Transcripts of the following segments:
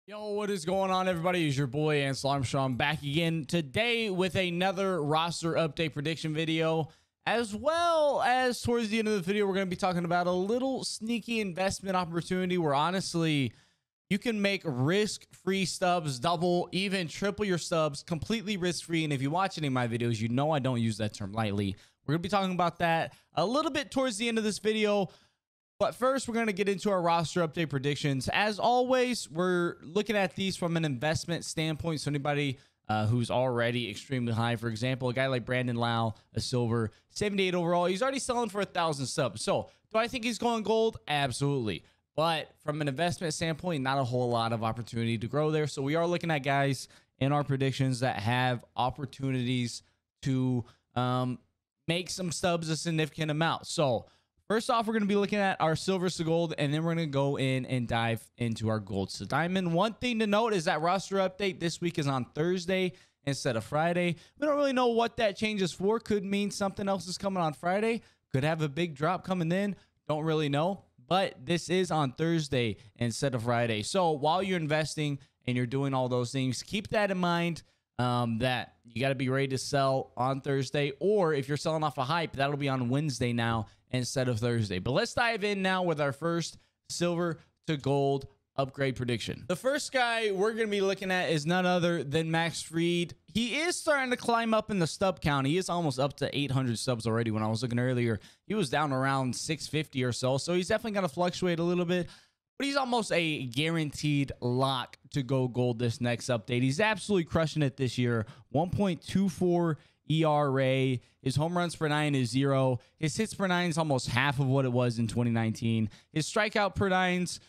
Yo, what is going on, everybody? It's your boy Ansel Armstrong back again today with another roster update prediction video, as well as towards the end of the video we're going to be talking about a little sneaky investment opportunity where honestly you can make risk-free stubs, double, even triple your stubs completely risk-free. And if you watch any of my videos, you know I don't use that term lightly. We're going to be talking about that a little bit towards the end of this video. But first, we're going to get into our roster update predictions. As always, we're looking at these from an investment standpoint. So anybody who's already extremely high, for example, a guy like Brandon Lau, a silver, 78 overall, he's already selling for 1,000 subs. So do I think he's going gold? Absolutely. But from an investment standpoint, not a whole lot of opportunity to grow there. So we are looking at guys in our predictions that have opportunities to make some stubs a significant amount. So first off, we're going to be looking at our silvers to gold, and then we're going to go in and dive into our golds to diamond. One thing to note is that roster update this week is on Thursday instead of Friday. We don't really know what that changes for. Could mean something else is coming on Friday. Could have a big drop coming in. Don't really know. But this is on Thursday instead of Friday. So while you're investing and you're doing all those things, keep that in mind. That you got to be ready to sell on Thursday, or if you're selling off a hype, that'll be on Wednesday now instead of Thursday. But let's dive in now with our first silver to gold upgrade prediction. The first guy we're going to be looking at is none other than Max Fried. He is starting to climb up in the stub count. He is almost up to 800 subs already. When I was looking earlier, he was down around 650 or so. So he's definitely going to fluctuate a little bit, but he's almost a guaranteed lock to go gold this next update. He's absolutely crushing it this year. 1.24 ERA. His home runs per 9 is 0. His hits per 9 is almost half of what it was in 2019. His strikeout per 9's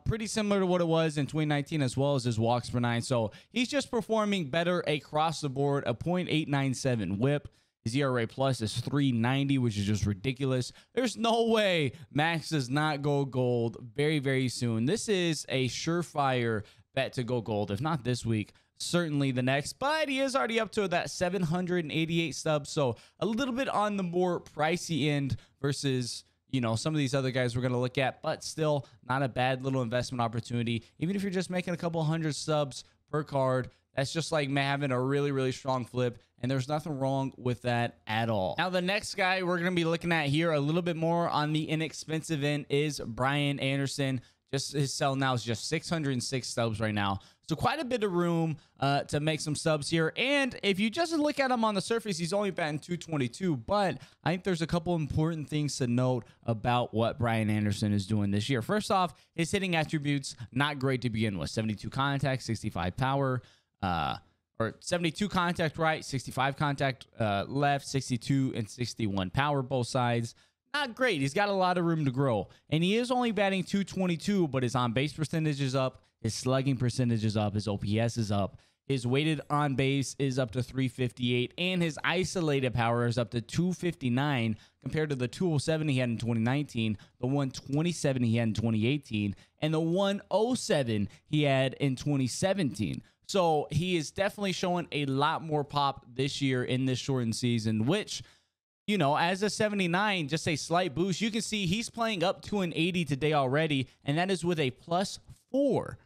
pretty similar to what it was in 2019, as well as his walks per 9. So he's just performing better across the board. A .897 whip. His ERA plus is 3.90, which is just ridiculous. There's no way Max does not go gold very, very soon. This is a surefire bet to go gold. If not this week, certainly the next. But he is already up to that 788 stubs. So a little bit on the more pricey end versus, you know, some of these other guys we're going to look at. But still not a bad little investment opportunity. Even if you're just making a couple hundred subs per card, that's just like having a really, really strong flip, and there's nothing wrong with that at all. Now, the next guy we're going to be looking at here a little bit more on the inexpensive end is Brian Anderson. Just his sell now is just 606 stubs right now. So quite a bit of room to make some stubs here. And if you just look at him on the surface, he's only batting 222. But I think there's a couple important things to note about what Brian Anderson is doing this year. First off, his hitting attributes, not great to begin with. 72 contact, 65 power. Or 72 contact right, 65 contact left, 62 and 61 power both sides. Not great. He's got a lot of room to grow, and he is only batting 222, but his on base percentage is up, his slugging percentage is up, his OPS is up, his weighted on base is up to 358, and his isolated power is up to 259 compared to the 207 he had in 2019, the 127 he had in 2018, and the 107 he had in 2017. So he is definitely showing a lot more pop this year in this shortened season, which, you know, as a 79, just a slight boost. You can see he's playing up to an 80 today already, and that is with a +4.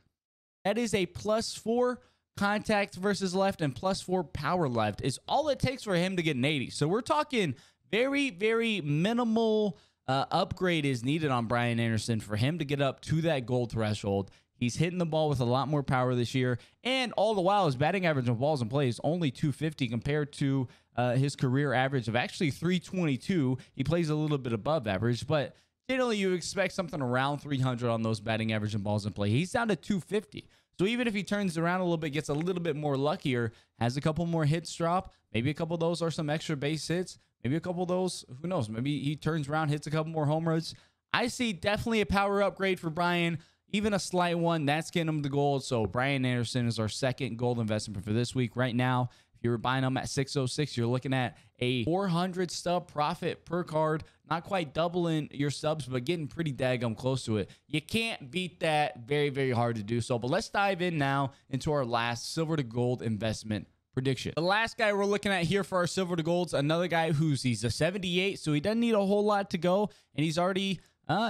That is a +4 contact versus left and +4 power left is all it takes for him to get an 80. So we're talking very, very minimal upgrade is needed on Brian Anderson for him to get up to that gold threshold. He's hitting the ball with a lot more power this year. And all the while, his batting average on balls in play is only 250 compared to his career average of actually 322. He plays a little bit above average, but generally you expect something around 300 on those batting average and balls in play. He's down to 250. So even if he turns around a little bit, gets a little bit more luckier, has a couple more hits drop, maybe a couple of those are some extra base hits, maybe a couple of those, who knows, maybe he turns around, hits a couple more home runs. I see definitely a power upgrade for Brian. Even a slight one, that's getting him to gold. So Brian Anderson is our second gold investment for this week. Right now, if you're buying them at 606, you're looking at a 400 stub profit per card. Not quite doubling your subs, but getting pretty daggum close to it. You can't beat that. Very, very hard to do so. But let's dive in now into our last silver to gold investment prediction. The last guy we're looking at here for our silver to golds, another guy he's a 78, so he doesn't need a whole lot to go, and he's already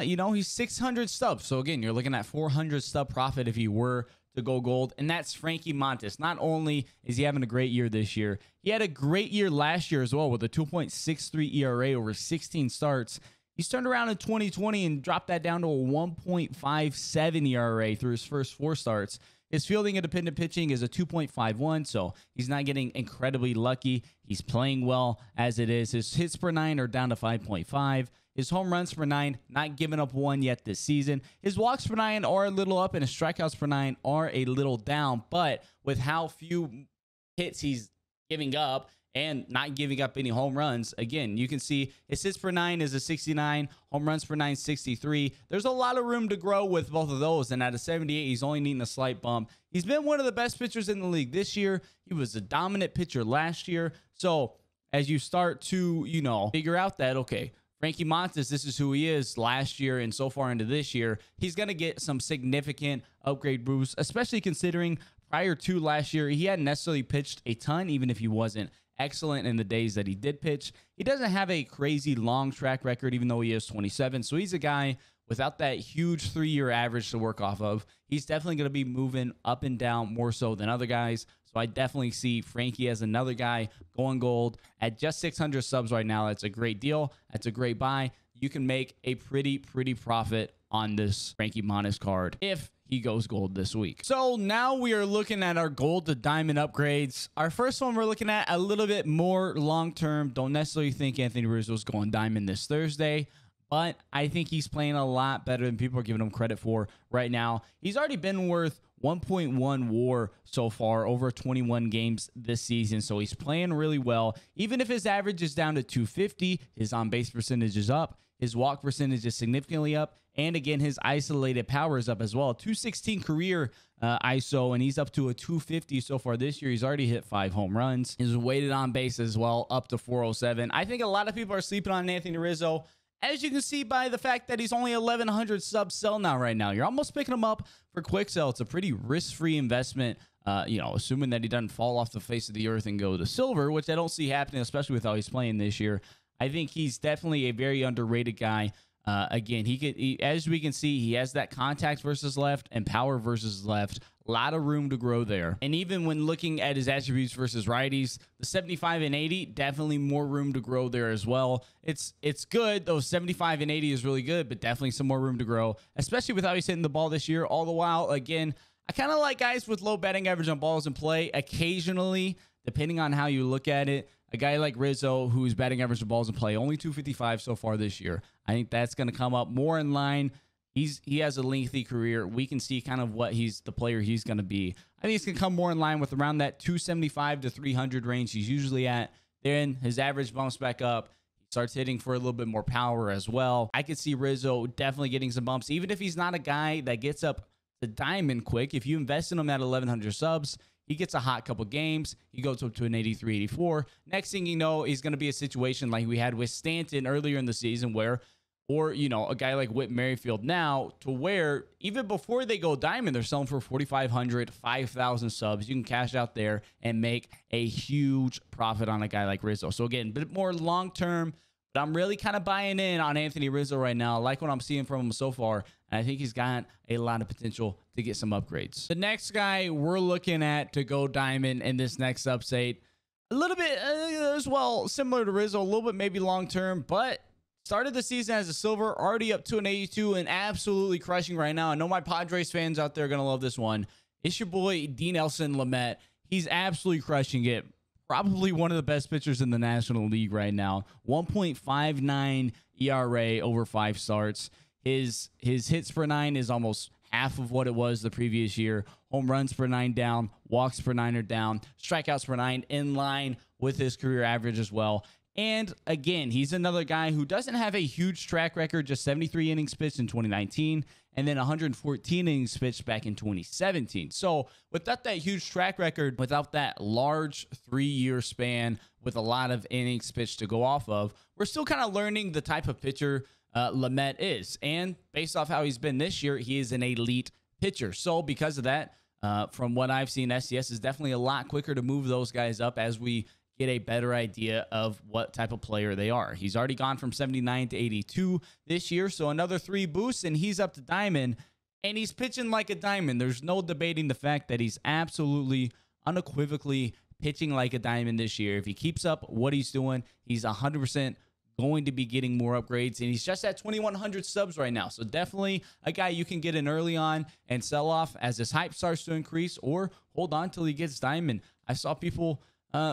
you know, he's 600 stubs. So again, you're looking at 400 stub profit if you were to go gold, and that's Frankie Montas. Not only is he having a great year this year, he had a great year last year as well with a 2.63 ERA over 16 starts. He's turned around in 2020 and dropped that down to a 1.57 ERA through his first 4 starts. His fielding independent pitching is a 2.51, so he's not getting incredibly lucky. He's playing well as it is. His hits per 9 are down to 5.5. His home runs per 9, not giving up one yet this season. His walks per 9 are a little up, and his strikeouts per 9 are a little down. But with how few hits he's giving up and not giving up any home runs, again, you can see his hits per 9 is a 69, home runs per 9, 63. There's a lot of room to grow with both of those, and at a 78, he's only needing a slight bump. He's been one of the best pitchers in the league this year. He was a dominant pitcher last year. So as you start to, figure out that, okay, Frankie Montes, this is who he is last year and so far into this year, he's going to get some significant upgrade boosts, especially considering prior to last year, he hadn't necessarily pitched a ton, even if he wasn't excellent in the days that he did pitch. He doesn't have a crazy long track record, even though he is 27. So he's a guy without that huge 3-year average to work off of. He's definitely going to be moving up and down more so than other guys. So I definitely see Frankie as another guy going gold at just 600 subs right now. That's a great deal. That's a great buy. You can make a pretty profit on this Frankie Montes card if he goes gold this week. So now we are looking at our gold to diamond upgrades. Our first one we're looking at a little bit more long-term. Don't necessarily think Anthony Rizzo is going diamond this Thursday, but I think he's playing a lot better than people are giving him credit for right now. He's already been worth 1.1 WAR so far over 21 games this season, so he's playing really well. Even if his average is down to 250, his on-base percentage is up, his walk percentage is significantly up, and again, his isolated power is up as well. 216 career ISO, and he's up to a 250 so far this year. He's already hit 5 home runs. His weighted on base as well, up to 407. I think a lot of people are sleeping on Anthony Rizzo, as you can see by the fact that he's only 1,100 sub sell now right now. You're almost picking him up for quick sell. It's a pretty risk-free investment, assuming that he doesn't fall off the face of the earth and go to silver, which I don't see happening, especially with how he's playing this year. I think he's definitely a very underrated guy. Again, as we can see, he has that contact versus left and power versus left. A lot of room to grow there. And even when looking at his attributes versus righties, the 75 and 80, definitely more room to grow there as well. It's good. Those 75 and 80 is really good, but definitely some more room to grow, especially with how he's hitting the ball this year. All the while, again, I kind of like guys with low batting average on balls in play. Occasionally, depending on how you look at it, a guy like Rizzo, who's batting average on balls in play, only 255 so far this year. I think that's going to come up more in line. He has a lengthy career. We can see kind of what the player he's going to be. I think he's going to come more in line with around that 275 to 300 range he's usually at. Then his average bumps back up. He starts hitting for a little bit more power as well. I could see Rizzo definitely getting some bumps, even if he's not a guy that gets up to diamond quick. If you invest in him at 1,100 subs, he gets a hot couple games. He goes up to an 83, 84. Next thing you know, he's going to be a situation like we had with Stanton earlier in the season or a guy like Whit Merrifield now, to where even before they go diamond, they're selling for 4,500, 5,000 subs. You can cash out there and make a huge profit on a guy like Rizzo. So again, a bit more long-term, but I'm really kind of buying in on Anthony Rizzo right now. I like what I'm seeing from him so far, and I think he's got a lot of potential to get some upgrades. The next guy we're looking at to go diamond in this next update, a little bit as well, similar to Rizzo, a little bit maybe long-term, but started the season as a silver, already up to an 82 and absolutely crushing right now. I know my Padres fans out there are going to love this one. It's your boy, Dinelson Lamet. He's absolutely crushing it. Probably one of the best pitchers in the National League right now. 1.59 ERA over 5 starts. His hits per 9 is almost half of what it was the previous year. Home runs per 9 down. Walks per 9 are down. Strikeouts per 9 in line with his career average as well. And again, he's another guy who doesn't have a huge track record, just 73 innings pitched in 2019 and then 114 innings pitched back in 2017. So without that huge track record, without that large 3-year span with a lot of innings pitched to go off of, we're still kind of learning the type of pitcher Lamet is. And based off how he's been this year, he is an elite pitcher. So because of that, from what I've seen, SCS is definitely a lot quicker to move those guys up as we get a better idea of what type of player they are. He's already gone from 79 to 82 this year, so another 3 boosts, and he's up to diamond. and he's pitching like a diamond. There's no debating the fact that he's absolutely, unequivocally pitching like a diamond this year. If he keeps up what he's doing, he's 100% going to be getting more upgrades, and he's just at 2,100 subs right now. So definitely a guy you can get in early on and sell off as his hype starts to increase, or hold on till he gets diamond. I saw people,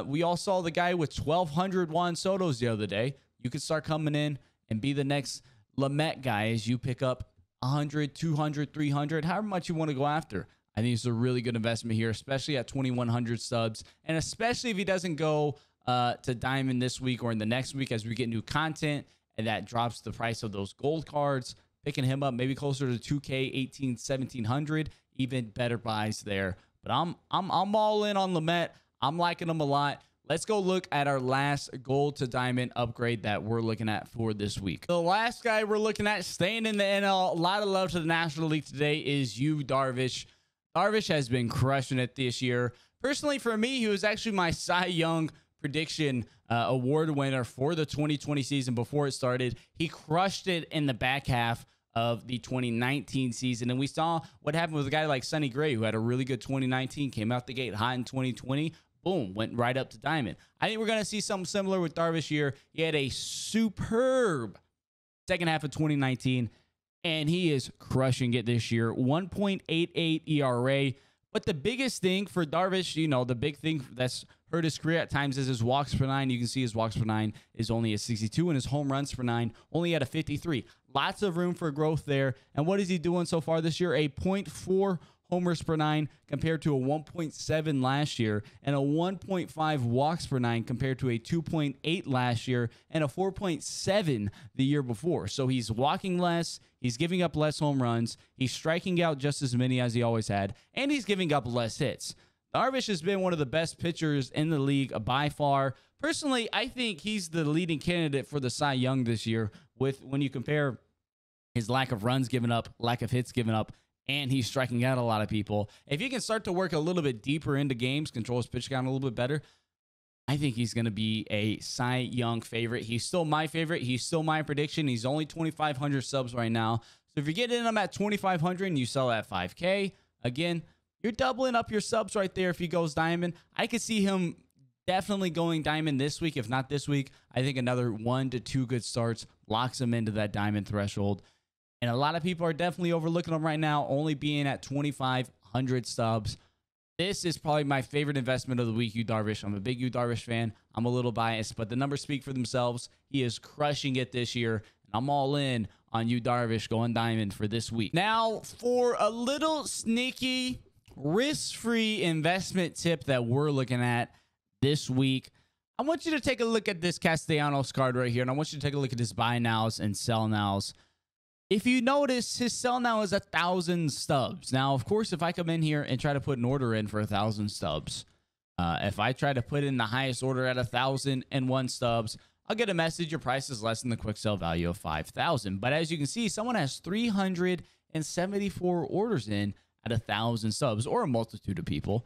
we all saw the guy with 1,200 Juan Sotos the other day. You could start coming in and be the next Lamet guy as you pick up 100, 200, 300, however much you want to go after. I think it's a really good investment here, especially at 2,100 subs, and especially if he doesn't go to diamond this week or in the next week as we get new content, and that drops the price of those gold cards. Picking him up maybe closer to 2K, 18, 1,700, even better buys there. But I'm all in on Lamet. I'm liking him a lot. Let's go look at our last gold to diamond upgrade that we're looking at for this week. The last guy we're looking at, staying in the NL, a lot of love to the National League today, is Darvish. Darvish has been crushing it this year. Personally, for me, he was actually my Cy Young prediction award winner for the 2020 season before it started. He crushed it in the back half of the 2019 season, and we saw what happened with a guy like Sonny Gray, who had a really good 2019, came out the gate hot in 2020, boom, went right up to diamond. I think we're going to see something similar with Darvish here. He had a superb second half of 2019, and he is crushing it this year. 1.88 ERA. But the biggest thing for Darvish, you know, the big thing that's hurt his career at times is his walks per nine. You can see his walks per nine is only a 62, and his home runs per nine only at a 53. Lots of room for growth there. And what is he doing so far this year? A 0.4 homers per nine compared to a 1.7 last year, and a 1.5 walks per nine compared to a 2.8 last year, and a 4.7 the year before. So he's walking less, he's giving up less home runs, he's striking out just as many as he always had, and he's giving up less hits. Darvish has been one of the best pitchers in the league by far. Personally, I think he's the leading candidate for the Cy Young this year, with when you compare his lack of runs given up, lack of hits given up, and he's striking out a lot of people. If he can start to work a little bit deeper into games, control his pitch count a little bit better, I think he's going to be a Cy Young favorite. He's still my favorite. He's still my prediction. He's only 2,500 subs right now. So if you're getting him at 2,500 and you sell at 5K, again, you're doubling up your subs right there if he goes diamond. I could see him definitely going diamond this week. If not this week, I think another 1 to 2 good starts locks him into that diamond threshold. And a lot of people are definitely overlooking him right now, only being at 2,500 subs. This is probably my favorite investment of the week, Darvish. I'm a big Darvish fan. I'm a little biased, but the numbers speak for themselves. He is crushing it this year, and I'm all in on Darvish going diamond for this week. Now, for a little sneaky, risk-free investment tip that we're looking at this week, I want you to take a look at this Castellanos card right here, and I want you to take a look at his buy nows and sell nows. If you notice, his sell now is 1,000 stubs. Now, of course, if I come in here and try to put an order in for 1,000 stubs, if I try to put in the highest order at 1,001 stubs, I'll get a message, your price is less than the quick sell value of 5,000. But as you can see, someone has 374 orders in at 1,000 stubs, or a multitude of people.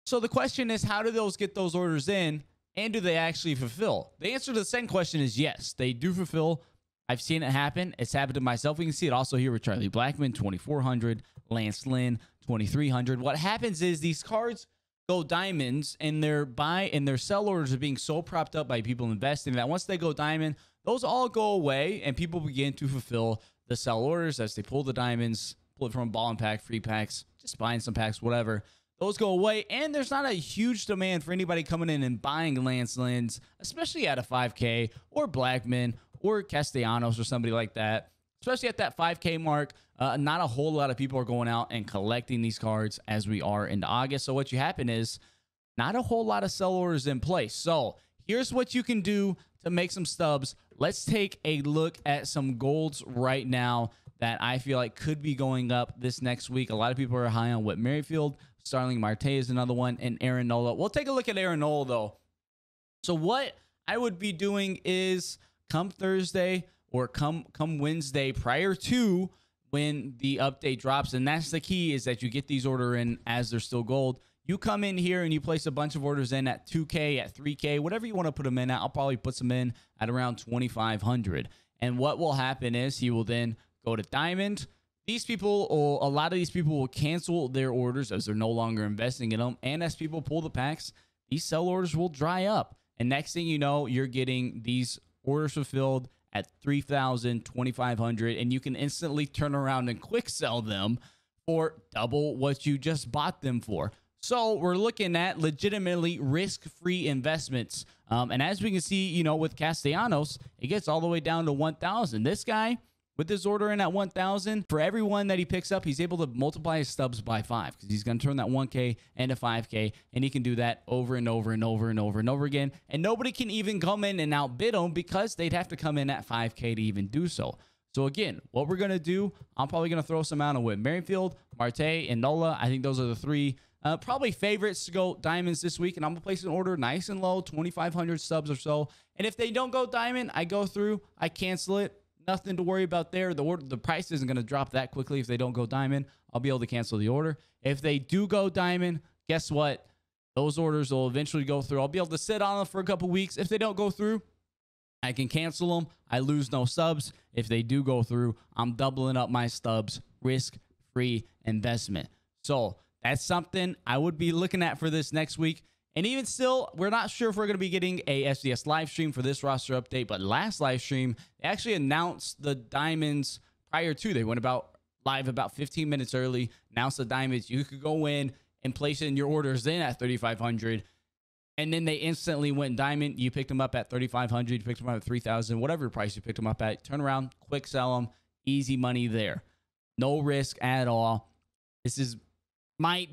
So the question is, how do those get those orders in, and do they actually fulfill? The answer to the second question is yes, they do fulfill. I've seen it happen. It's happened to myself. We can see it also here with Charlie Blackmon, 2,400, Lance Lynn, 2,300. What happens is these cards go diamonds, and their buy and their sell orders are being so propped up by people investing that once they go diamond, those all go away, and people begin to fulfill the sell orders as they pull the diamonds, pull it from a ball and pack, free packs, just buying some packs, whatever. Those go away, and there's not a huge demand for anybody coming in and buying Lance Lynn's, especially at a 5K, or Blackmon, or Castellanos, or somebody like that. Especially at that 5K mark, not a whole lot of people are going out and collecting these cards as we are into August. So what you happen is not a whole lot of sell orders in place. So here's what you can do to make some stubs. Let's take a look at some golds right now that I feel like could be going up this next week. A lot of people are high on Whit Merrifield. Starling Marte is another one, and Aaron Nola. We'll take a look at Aaron Nola, though. So what I would be doing is come Thursday or come Wednesday prior to when the update drops, and that's the key, is that you get these order in as they're still gold. You come in here and you place a bunch of orders in at 2K, at 3K, whatever you want to put them in at. I'll probably put some in at around 2,500. And what will happen is he will then go to diamond. these people, or a lot of these people, will cancel their orders as they're no longer investing in them. And as people pull the packs, these sell orders will dry up. And next thing you know, you're getting these orders fulfilled at 3,000, 2,500, and you can instantly turn around and quick sell them for double what you just bought them for. So we're looking at legitimately risk-free investments. And as we can see, you know, with Castellanos, it gets all the way down to 1,000. This guy, with his order in at 1,000, for every one that he picks up, he's able to multiply his stubs by 5 because he's going to turn that 1K into 5K, and he can do that over and over and over and over and over again. And nobody can even come in and outbid him because they'd have to come in at 5K to even do so. So again, what we're going to do, I'm probably going to throw some out with Merrifield, Marte, and Nola. I think those are the three probably favorites to go diamonds this week. And I'm going to place an order nice and low, 2,500 subs or so. And if they don't go diamond, I go through, I cancel it. Nothing to worry about there. The price isn't going to drop that quickly if they don't go diamond. I'll be able to cancel the order. If they do go diamond, guess what? Those orders will eventually go through. I'll be able to sit on them for a couple weeks. If they don't go through, I can cancel them. I lose no subs. If they do go through, I'm doubling up my stubs. Risk-free investment. So that's something I would be looking at for this next week. And even still, we're not sure if we're going to be getting a SDS live stream for this roster update. But last live stream, they actually announced the diamonds prior to. They went live about 15 minutes early, announced the diamonds. You could go in and place in your orders in at 3,500. And then they instantly went diamond. You picked them up at 3,500. You picked them up at 3,000. Whatever price you picked them up at. Turn around, quick sell them. Easy money there. No risk at all. This might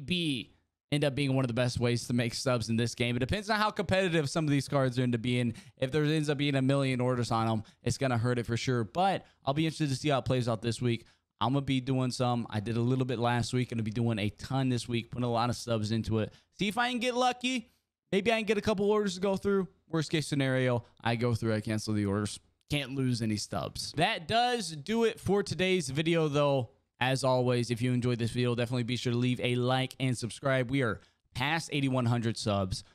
end up being one of the best ways to make subs in this game. It depends on how competitive some of these cards are into being. If there ends up being a million orders on them, it's going to hurt it for sure. But I'll be interested to see how it plays out this week. I'm going to be doing some. I did a little bit last week. I'm going to be doing a ton this week, putting a lot of subs into it. See if I can get lucky. Maybe I can get a couple orders to go through. Worst case scenario, I go through, I cancel the orders. Can't lose any stubs. That does do it for today's video, though. As always, if you enjoyed this video, definitely be sure to leave a like and subscribe. We are past 8,100 subs.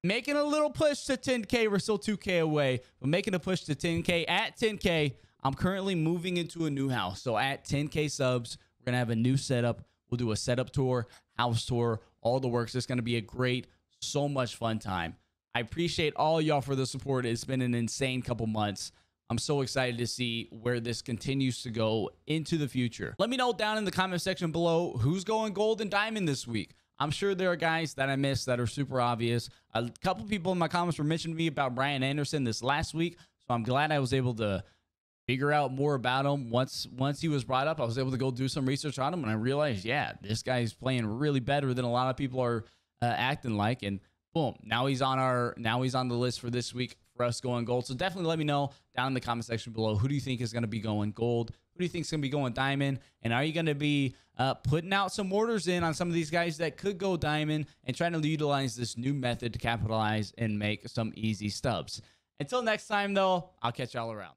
Making a little push to 10K. We're still 2K away, but making a push to 10K. At 10K, I'm currently moving into a new house. So at 10K subs, we're going to have a new setup. We'll do a setup tour, house tour, all the works. It's going to be a great, so much fun time. I appreciate all y'all for the support. It's been an insane couple months. I'm so excited to see where this continues to go into the future. Let me know down in the comment section below who's going gold and diamond this week. I'm sure there are guys that I missed that are super obvious. A couple people in my comments were mentioning to me about Brian Anderson this last week, so I'm glad I was able to figure out more about him. Once he was brought up, I was able to go do some research on him, and I realized, yeah, this guy's playing really better than a lot of people are acting like. And boom, now he's on the list for this week for us going gold. So definitely let me know down in the comment section below, who do you think is going to be going gold? Who do you think is going to be going diamond? And are you going to be putting out some orders in on some of these guys that could go diamond and trying to utilize this new method to capitalize and make some easy stubs? Until next time, though, I'll catch y'all around.